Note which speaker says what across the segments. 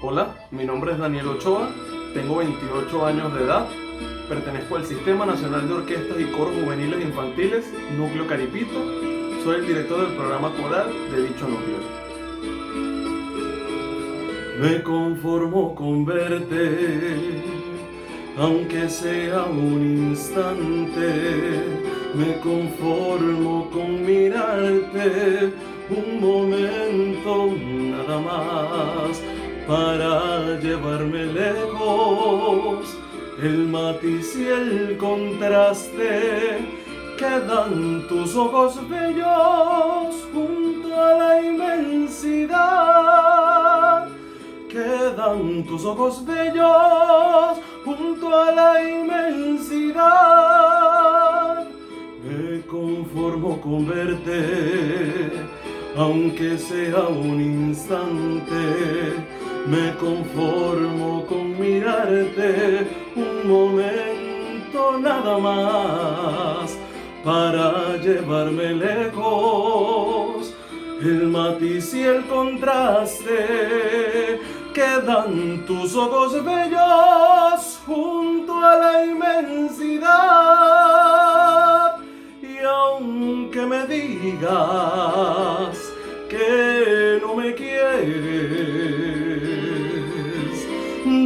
Speaker 1: Hola, mi nombre es Daniel Ochoa, tengo 28 años de edad, pertenezco al Sistema Nacional de Orquestas y Coros Juveniles e Infantiles, Núcleo Caripito, soy el director del programa coral de dicho núcleo. Me conformo con verte, aunque sea un instante, me conformo con mirarte un momento nada más para llevarme lejos. El matiz y el contraste que dan tus ojos bellos junto a la inmensidad. Quedan tus ojos bellos junto a la inmensidad. Me conformo con verte, aunque sea un instante. Me conformo con mirarte un momento nada más para llevarme lejos. El matiz y el contraste que dan tus ojos bellos junto a la inmensidad. Y aunque me digas que no me quieres,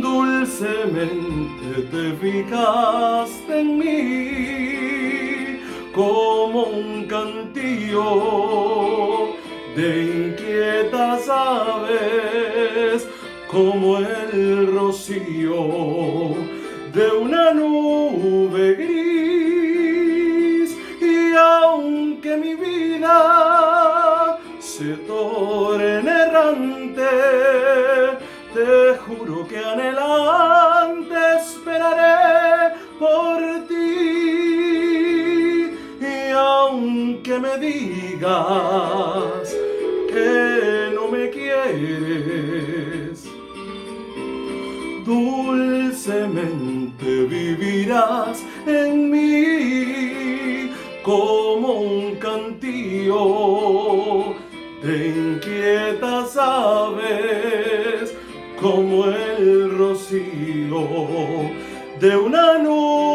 Speaker 1: dulcemente te fijaste en mí como un cantillo de inquietas aves, como el rocío de una nube gris. Y aunque mi vida se torne errante, te juro que anhelante esperaré por ti. Y aunque me digas que no me quieres, dulcemente vivirás en mí como un cantillo de inquietas aves, como el rocío de una nube